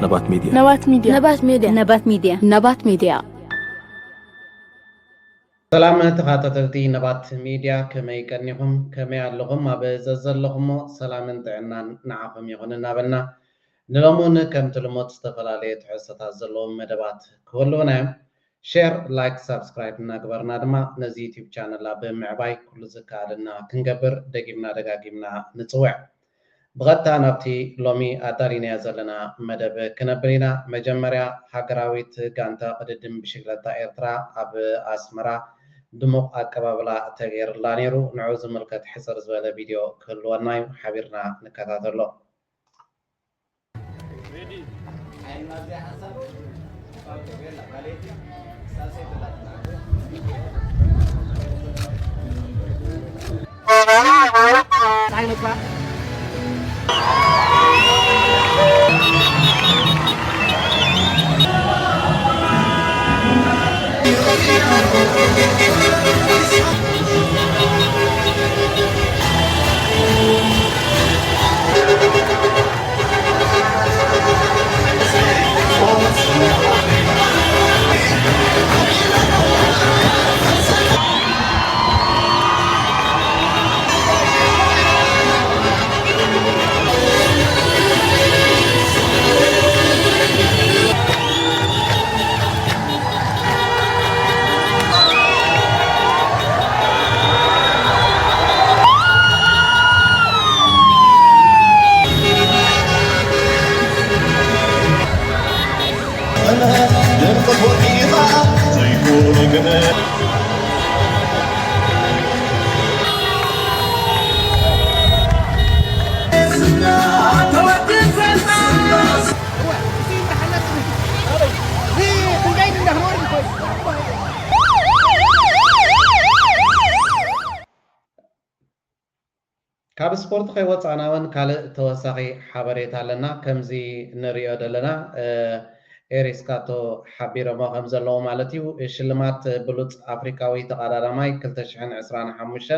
نبات ميديا نبات ميديا نبات ميديا نبات ميديا نبات ميديا سلام تخاطرتي نبات ميديا كما يكنيكم كما يعلقهم ما بززلهم سلام انتعنا نعافم يغننا بنا نلومون كم تلموت استفلالية حصة الزلوم مدبات كلنا شير لايك سبسكرايب نقبرنا دما نزي يوتيوب channel بمعباي كل زكالنا كنقبر دقيمنا نتوع بغتا نبتي لومي أدارينا زلنا مدب كنبرينا مجمريا هاقراويت غانتا قددم بشكلتا إرترا أب أسمرا دموق أكبابلا تغير لانيرو نعوز ملكة حصر زوالة فيديو كل ونايم حبيرنا نكتاتر له ካብ ስፖርት ከይወፃና እውን ካልእ ተወሳኺ ሓበሬታ ኣለና ከምዚ ንሪኦ ዘለና ኤሪስካቶ ሓቢሮሞ ከም ዘለዎ ማለት እዩ ሽልማት ብሉፅ ኣፍሪካዊ ተቀዳዳማይ 2025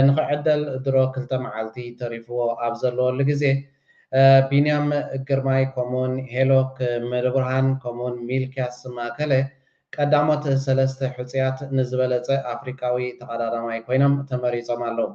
ንክዕደል ድሮ 2 መዓልቲ ተሪፍዎ ኣብ ዘለወሉ ግዜ ቢንያም ግርማይ ከምኡውን ሄሎክ መድብርሃን ከምኡውን ሚልክያስ ማእከለ ቀዳሞት 3 ሕፅያት ንዝበለፀ ኣፍሪካዊ ተቀዳዳማይ ኮይኖም ተመሪፆም ኣለዉ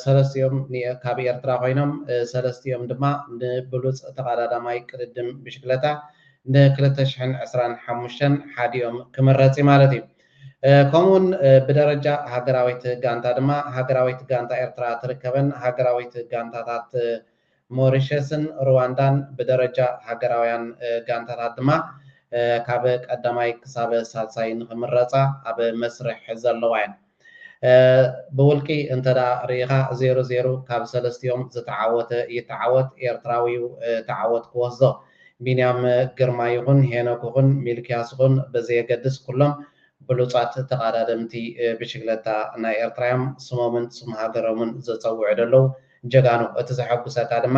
ሰለስቲኦም ካብ ኤርትራ ኮይኖም ሰለስቲኦም ድማ ንብሉፅ ተቀዳዳማይ ቅድድም ብሽክለታ ን2025 ሓዲኦም ክምረፂ ማለት እዩ ከምኡውን ብደረጃ ሃገራዊት ጋንታ ድማ ሃገራዊት ጋንታ ኤርትራ ትርከበን ሃገራዊት ጋንታታት ሞሪሸስን ሩዋንዳን ብደረጃ ሃገራውያን ጋንታታት ድማ ካብ ቀዳማይ ክሳብ ሳልሳይ ንክምረፃ ኣብ መስርሕ ዘለዋ እየን ብውልቂ እንተዳ ሪኢኻ 0-0 ካብ ሰለስቲኦም ዝተዓወተ ይተዓወት ኤርትራዊው ተዓወት ክወስዶ ቢንያም ግርማ ይኹን ሄኖክ ይኹን ሚልክያስ ይኹን ብዘየገድስ ኩሎም ብሉፃት ተቀዳደምቲ ብሽክለታ ናይ ኤርትራ እዮም ስሞምን ስም ሃገሮምን ዘፀውዑ ደለው ጀጋኑ እቲ ዘሐጉሰካ ድማ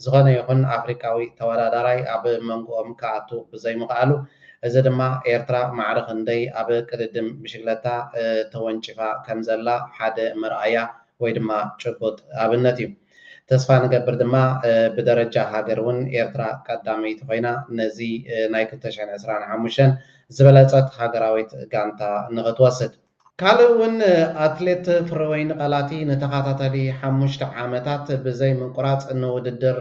ዝኾነ ይኹን ኣፍሪካዊ ተወዳዳራይ ኣብ መንጎኦም ክኣቱ ብዘይምኽኣሉ እዚ ድማ ኤርትራ ማዕረ ክንደይ ኣብ ቅድድም ብሽክለታ ተወንጭፋ ከም ዘላ ሓደ መርኣያ ወይ ድማ ጭቡጥ ኣብነት እዩ ተስፋ ንገብር ድማ ብደረጃ ሃገር እውን ኤርትራ ቀዳመይቲ ኮይና ነዚ ናይ 2025 ዝበለፀት ሃገራዊት ጋንታ ንክትወስድ ካልእ እውን ኣትሌት ፍረወይኒ ቀላቲ ንተኸታታሊ 5 ዓመታት ብዘይ ምንቁራፅ ንውድድር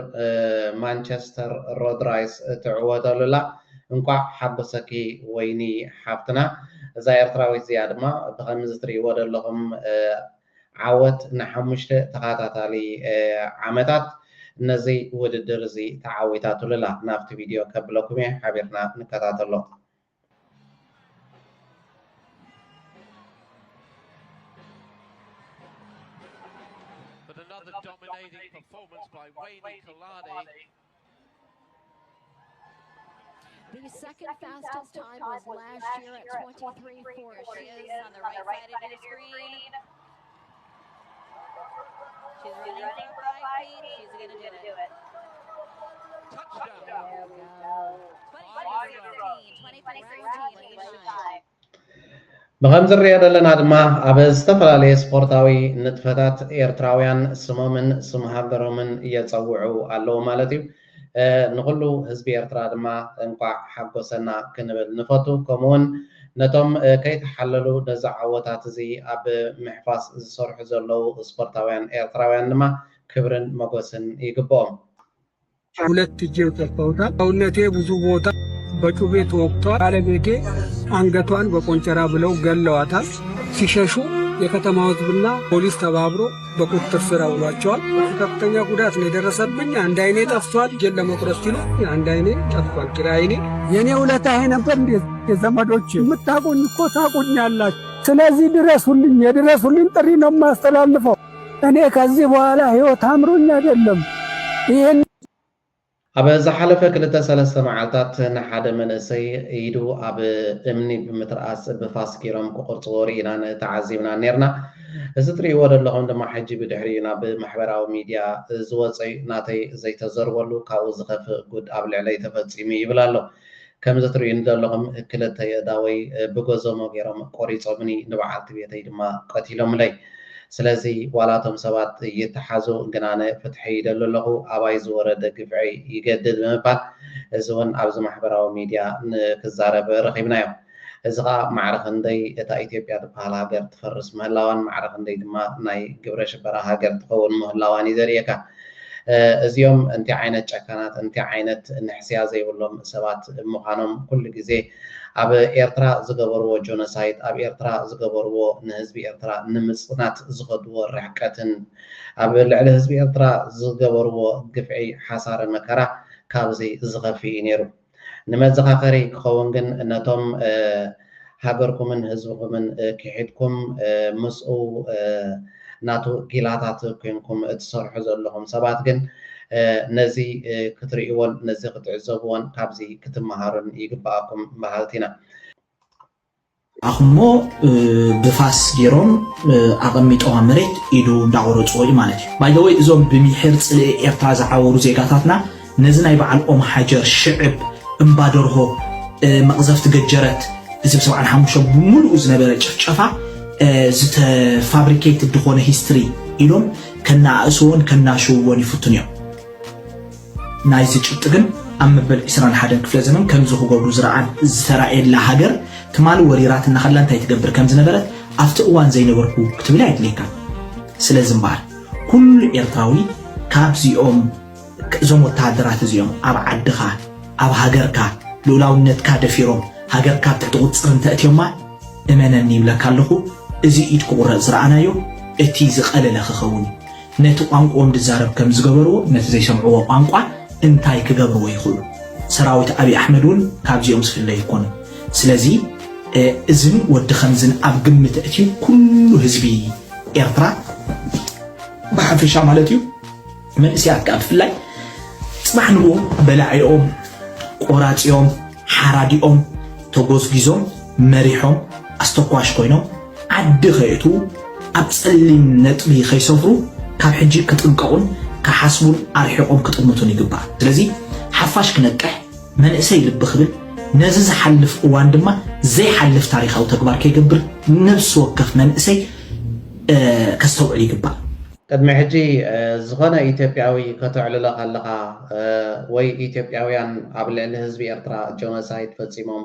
ማንቸስተር ሮድ ራይስ ትዕወተሉላ እንኳዕ ሓጎሰኪ ወይኒ ሓፍትና እዛ ኤርትራዊት እዚኣ ድማ ብከምዚ ትሪእዎ ዘለኹም ዓወት ንሓሙሽተ ተኸታታሊ ዓመታት ነዚ ውድድር እዚ ተዓዊታትሉላ ናብቲ ቪድዮ ከብለኩም እየ ሓቢርና ንከታተሎ dominating performance by Wayne Kalani. The second fastest time was last year at 23:4. She is on the right side of your screen. She's running for 5 feet. She's going to do it. Touchdown. There we go. 2016, 24:18. بخمس الرياضة لنا دما عبز تفلالي سبورتاوي نتفتات إيرتراويان سمومن سمهاجرومن يتصوعوا على مالتي ንኩሉ ህዝቢ ኤርትራ ድማ እንኳዕ ሓጎሰና ክንብል ንፈቱ ከምኡውን ነቶም ከይተሓለሉ ነዚ ዓወታት እዚ ኣብ ምሕፋስ ዝሰርሑ ዘለው ስፖርታውያን ኤርትራውያን ድማ ክብርን መጎስን ይግብኦም። ሁለት እጄን ሰጥተውታል። ሰውነቴ ብዙ ቦታ በጩቤ ተወቅቷል። ባለቤቴ አንገቷን በቆንጨራ ብለው ገለዋታል። ሲሸሹ የከተማ ህዝብና ፖሊስ ተባብሮ በቁጥጥር ስር አውሏቸዋል። ከፍተኛ ጉዳት ነው የደረሰብኝ። አንድ አይኔ ጠፍቷል። እጄን ለመቁረጥ ሲሉ አንድ አይኔ ጠፍቷል። ግራ አይኔ የኔ ውለታ ይሄ ነበር። እንዴት የዘመዶች የምታቁኝ እኮ ታቁኛላችሁ። ስለዚህ ድረሱልኝ፣ የድረሱልኝ ጥሪ ነው የማስተላልፈው። እኔ ከዚህ በኋላ ህይወት አምሮኝ አይደለም ይሄን ኣብ ዝሓለፈ 2-3 መዓልታት ንሓደ መንእሰይ ኢዱ ኣብ እምኒ ብምትርኣስ ብፋስ ገይሮም ክቁርፅዎ ርኢና ተዓዚብና ነርና። እዚ ትሪእዎ ዘለኹም ድማ ሕጂ ብድሕሪ ናብ ማሕበራዊ ሚድያ ዝወፀይ ናተይ ዘይተዘርበሉ ካብኡ ዝኸፍእ ጉድ ኣብ ልዕለይ ተፈፂሙ ይብል ኣሎ። ከምዚ ትሪእዩ ዘለኹም ክልተ ኣእዳወይ ብገዞሞ ገይሮም ቆሪፆምኒ ንበዓልቲ ቤተይ ድማ ቀቲሎምለይ። ስለዚ ዋላቶም ሰባት ይተሓዙ ግናነ ፍትሒ ይደሉ ኣለኹ ኣባይ ዝወረደ ግፍዒ ይገድድ ብምባል እዚ እውን ኣብዚ ማሕበራዊ ሚድያ ንክዛረብ ረኺብናዮም። እዚ ከዓ ማዕረ ክንደይ እታ ኢትዮጵያ ትበሃል ሃገር ትፈርስ ምህላዋን ማዕረ ክንደይ ድማ ናይ ግብረ ሽበራ ሃገር ትኸውን ምህላዋን እዩ ዘርእየካ። እዚኦም እንታይ ዓይነት ጨካናት እንታይ ዓይነት ንሕስያ ዘይብሎም ሰባት ምዃኖም ኩሉ ግዜ ኣብ ኤርትራ ዝገበርዎ ጆኖሳይድ ኣብ ኤርትራ ዝገበርዎ ንህዝቢ ኤርትራ ንምፅናት ዝኸድዎ ርሕቀትን ኣብ ልዕሊ ህዝቢ ኤርትራ ዝገበርዎ ግፍዒ ሓሳረ መከራ ካብዚ ዝኸፍእ እዩ ነይሩ። ንመዘኻኸሪ ክኸውን ግን ነቶም ሃገርኩምን ህዝብኩምን ክሒድኩም ምስኡ ናቱ ጊላታት ኮይንኩም እትሰርሑ ዘለኹም ሰባት ግን ነዚ ክትርእይዎን ነዚ ክትዕዘብዎን ካብዚ ክትመሃሩን ይግባአኩም በሃልቲ ኢና። ኣኹሞ ብፋስ ገይሮም ኣቐሚጦዋ መሬት ኢዱ እንዳቆረፅዎ እዩ ማለት እዩ። ባይ ዘ ወይ እዞም ብምሕር ፅልኢ ኤርትራ ዝዓወሩ ዜጋታትና ነዚ ናይ በዓል ሓጀር ሽዕብ እምባ ደርሆ መቕዘፍቲ ገጀረት እዚ ብ75 ብምሉኡ ዝነበረ ጭፍጨፋ ዝተፋብሪኬትድ ዝኾነ ሂስትሪ ኢሎም ከናእስዎን ከናሽውዎን ይፍቱን እዮም። ናይዚ ጭብጢ ግን ኣብ መበል 21 ክፍለ ዘመን ከምዚ ክገብሩ ዝተራእየላ ሃገር ትማሊ ወሪራት እናኸላ እንታይ ትገብር ከም ዝነበረት ኣብቲ እዋን ዘይነበርኩ ክትብል ኣይድልየካ። ስለዚ እምበኣር ኩሉ ኤርትራዊ ካብዚኦም እዞም ወተሃደራት እዚኦም ኣብ ዓድኻ ኣብ ሃገርካ ልኡላውነትካ ደፊሮም ሃገርካ ትሕቲ ቁፅር እንተእትዮማ እመነኒ ይብለካ ኣለኹ እዚ ኢድ ክቁረፅ ዝረኣናዮ እቲ ዝቐለለ ክኸውን ነቲ ቋንቋኦም ድዛረብ ከም ዝገበርዎ ነቲ ዘይሰምዕዎ ቋንቋ እንታይ ክገብርዎ ይኽእሉ። ሰራዊት ኣብዪ ኣሕመድ እውን ካብዚኦም ዝፍለ ይኮነ። ስለዚ እዝን ወዲ ከምዝን ኣብ ግምት እትዩ ኩሉ ህዝቢ ኤርትራ ብሓፈሻ ማለት እዩ መንእስያት ከዓ ብፍላይ ፅባሕ ንብኡ በላዒኦም ቆራፂኦም ሓራዲኦም ተጎዝጊዞም መሪሖም ኣስተኳሽ ኮይኖም ዓዲ ከእቱ ኣብ ፀሊም ነጥቢ ከይሰፍሩ ካብ ሕጂ ክጥንቀቁን كحسبون أرحقهم كتموتون يجبار. لذي حفاش كنقح من إسي لبخبل نزز حلف واندما زي حلف تاريخ أو تكبر كي يجبر نفس وقف من إسي كستوع يجبار. قد ما حجي زغنا إثيوبياوي كتعلل لها وي إثيوبياويان قبل الحزب إرترا جونوسايد فتسيمهم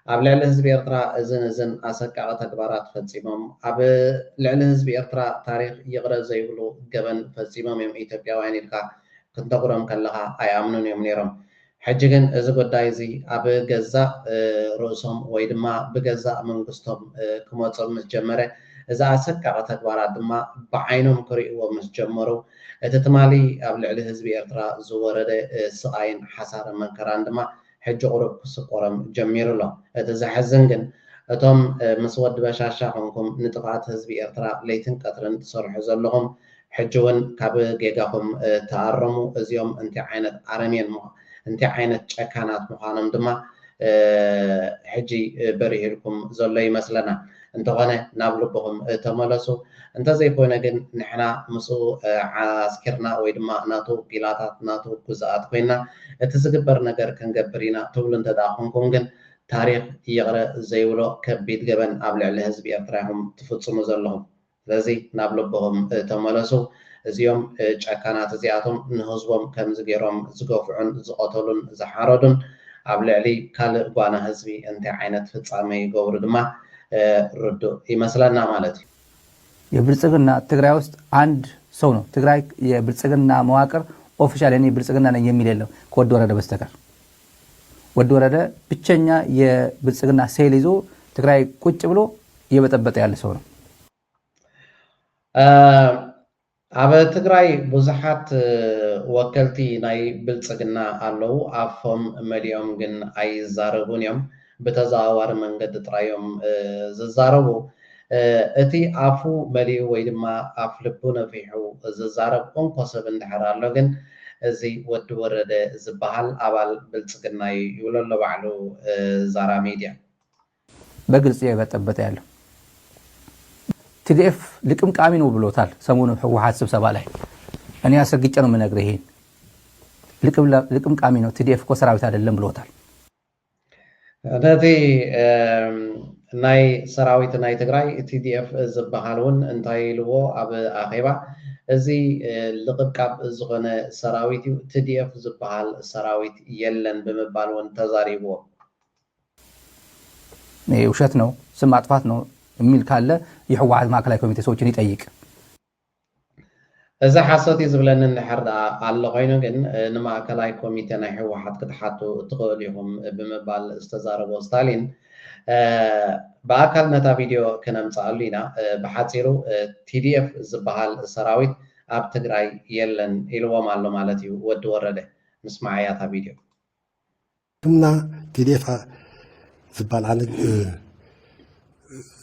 قبل الحزب إرترا إذن أسكع تكبارات فتسيمهم قبل الحزب إرترا تاريخ يغرز زيولو جبن فتسيمهم يوم إثيوبياويان يلقى كنت أقولهم كلها أيامنون يوم نيرهم حجيجن إذا قد دايزي أبى جزاء رؤوسهم ويدما بجزاء من قصتهم كموتصل متجمرة إذا أسكع تكبارات دما بعينهم كريء ومتجمروا تتمالي قبل الحزب إرترا زورة سعين حسار من كران دما حج قرب سقرم جميل له تزحزن جن أتم مسود بشاشة عنكم نتقات حزب إرترا ليتن كثرن صرح زلهم حجون كاب جيجهم تعرموا أزيوم أنت عينت عرمين أنت عينت شكانات مخانم دما حجي بريهلكم زلي مثلنا أنت غنى نابلبهم تملسوا أنت زي كونا جن نحنا مسو عسكرنا ويدما ناتو بيلاتات ناتو كوزات كوينا تزجبر نجار كان جبرينا تقولن تداخلكم جن تاريخ يغرى زيولو كبيت جبن قبل على حزب إرتراهم تفتصموا زلهم لذي نابلبهم تملسوا እዚኦም ጨካናት እዚኣቶም ንህዝቦም ከምዚ ገይሮም ዝገፍዑን ዝቀተሉን ዝሓረዱን ኣብ ልዕሊ ካልእ ጓና ህዝቢ እንታይ ዓይነት ፍጻሜ ይገብሩ ድማ ርዱእ ይመስለና ማለት እዩ። የብልጽግና ትግራይ ውስጥ አንድ ሰው ነው። ትግራይ የብልጽግና መዋቅር ኦፊሻል እኔ ብልጽግና ነኝ የሚል የለም ከወድ ወረደ በስተቀር። ወድ ወረደ ብቸኛ የብልጽግና ሴል ይዞ ትግራይ ቁጭ ብሎ እየበጠበጠ ያለ ሰው ነው። ኣብ ትግራይ ብዙሓት ወከልቲ ናይ ብልጽግና ኣለዉ ኣፎም መሊኦም ግን ኣይዛረቡን እዮም ብተዘዋዋሪ መንገዲ ጥራዮም ዝዛረቡ እቲ ኣፉ መሊኡ ወይ ድማ ኣፍ ልቡ ነፊሑ ዝዛረብ እንኮ ሰብ እንድሕር ኣሎ ግን እዚ ወዲ ወረደ ዝበሃል ኣባል ብልጽግና ይብሎ ኣሎ ባዕሉ ዛራ ሚድያ በግልጽ እየበጠበጠ ያለው ቲዲኤፍ ልቅምቃሚ ነው ብሎታል። ሰሞኑ ህወሓት ስብሰባ ላይ እኔ አስረግጬ ነው የምነግርህ ይሄን ልቅምቃሚ ነው ቲዲኤፍ እኮ ሰራዊት አይደለም ብሎታል። ነቲ ናይ ሰራዊት ናይ ትግራይ ቲዲኤፍ ዝበሃል እውን እንታይ ኢልዎ ኣብ ኣኼባ እዚ ልቅብቃብ ዝኾነ ሰራዊት እዩ ቲዲኤፍ ዝበሃል ሰራዊት የለን ብምባል እውን ተዛሪብዎ ውሸት ነው ስም ማጥፋት ነው የሚል ካለ የህወሓት ማዕከላዊ ኮሚቴ ሰዎችን ይጠይቅ። እዚ ሓሶት እዩ ዝብለኒ እንድሕር ኣሎ ኮይኑ ግን ንማዕከላዊ ኮሚቴ ናይ ህወሓት ክትሓቱ ትኽእሉ ኢኹም ብምባል ዝተዛረቦ ስታሊን ብኣካል ነታ ቪድዮ ክነምፅኣሉ ኢና። ብሓፂሩ ቲዲኤፍ ዝበሃል ሰራዊት ኣብ ትግራይ የለን ኢልዎም ኣሎ ማለት እዩ ወዲ ወረደ። ንስማዕ እያ እታ ቪድዮ። እና ቲዲኤፍ ዝበሃል ኣነ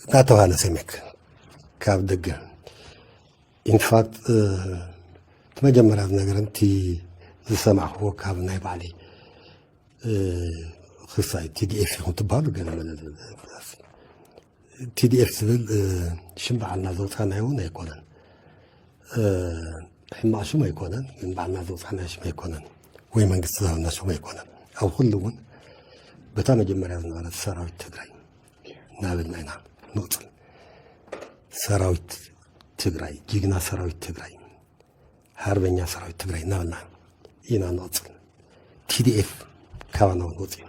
እናተባህለ ሰሜክ ካብ ደገ ኢንፋክት መጀመሪያ ነገር እቲ ዝሰማዕኽዎ ካብ ናይ ባዕሊ ክሳይ ቲዲኤፍ ይኹን ትበሃሉ ገለ ቲዲኤፍ ዝብል ሽም በዓልና ዘውፃናዮ እውን ኣይኮነን ሕማቅ ሽም ኣይኮነን ግን በዓልና ዘውፃና ሽም ኣይኮነን ወይ መንግስቲ ዝሃብና ሽም ኣይኮነን ኣብ ኩሉ እውን በታ መጀመሪያ ዝነበረት ሰራዊት ትግራይ እናበልና ኢና ንቕፅል ሰራዊት ትግራይ ጅግና ሰራዊት ትግራይ ሃርበኛ ሰራዊት ትግራይ እናበልና ኢና ንቕፅል ቲዲኤፍ ካባና እውን ወፅዩ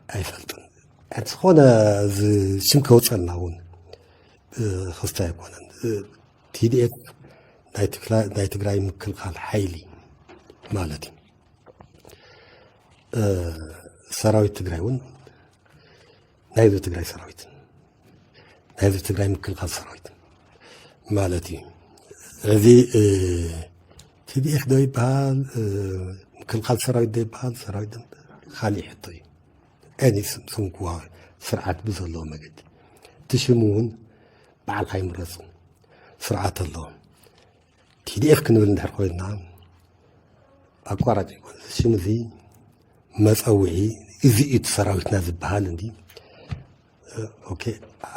ኣይፈልጥን ዝኾነ ሽም ከውፀልና እውን ክስታ ኣይኮነን ቲዲኤፍ ናይ ትግራይ ምክልኻል ሓይሊ ማለት እዩ ሰራዊት ትግራይ እውን ናይዚ ትግራይ ሰራዊት ናይዚ ትግራይ ምክልኻል ሰራዊት ማለት እዩ። እዚ ቲዲኤፍ ዶ ይበሃል ምክልኻል ሰራዊት ዶ ይበሃል ሰራዊት ካሊእ ሕቶ እዩ። እኔ ስምኩዋ ስርዓት ብዘለዎ መገዲ እቲ ሽሙ እውን በዓልካ ይምረፁ ስርዓት ኣለዎ። ቲዲኤፍ ክንብል እንድሕር ኮይና ኣቋራጭ ይኮነ ሽም እዚ መፀውዒ እዚ እቲ ሰራዊትና ዝበሃል እንዲ ኦኬ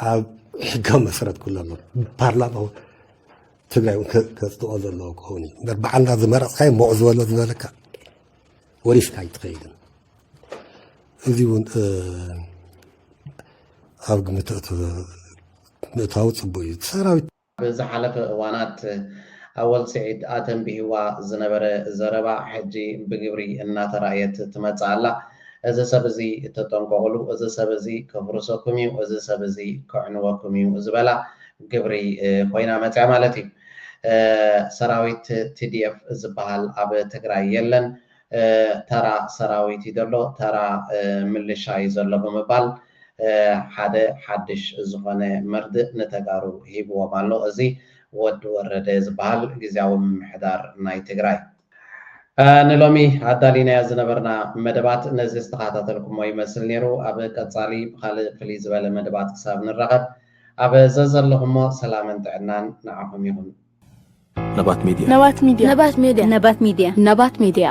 ኣብ ሕጋዊ መሰረት ኩሉ ኣሎ ፓርላማ ትግራይ ከፅድቆ ዘለዎ ክኸውን እዩ እምበር በዓልና ዝመረፅካዮ ሞቕ ዝበሎ ዝበለካ ወሪስካ ይትኸይድን እዚ እውን ኣብ ግምት ምእታዊ ፅቡቅ እዩ ሰራዊት ብዝሓለፈ እዋናት ኣወል ስዒድ ኣተንቢህዋ ዝነበረ ዘረባ ሕጂ ብግብሪ እናተራእየት ትመፅእ ኣላ። እዚ ሰብ እዚ ተጠንቀቕሉ፣ እዚ ሰብ እዚ ከፍርሰኩም እዩ፣ እዚ ሰብ እዚ ክዕንወኩም እዩ ዝበላ ግብሪ ኮይና መፅያ ማለት እዩ። ሰራዊት ቲዲኤፍ ዝበሃል ኣብ ትግራይ የለን ተራ ሰራዊት እዩ ዘሎ ተራ ምልሻ እዩ ዘሎ ብምባል ሓደ ሓድሽ ዝኾነ መርድእ ንተጋሩ ሂብዎም ኣሎ። እዚ ወዲ ወረደ ዝበሃል ግዝያዊ ምምሕዳር ናይ ትግራይ ንሎሚ ኣዳሊናዮ ዝነበርና መደባት ነዚ ዝተኸታተልኩሞ ይመስል ነይሩ። ኣብ ቀፃሊ ብካልእ ፍልይ ዝበለ መደባት ክሳብ ንራኸብ ኣብ ዘዘለኹሞ ሰላምን ጥዕናን ንዓኹም ይኹን። ነባት ሚድያ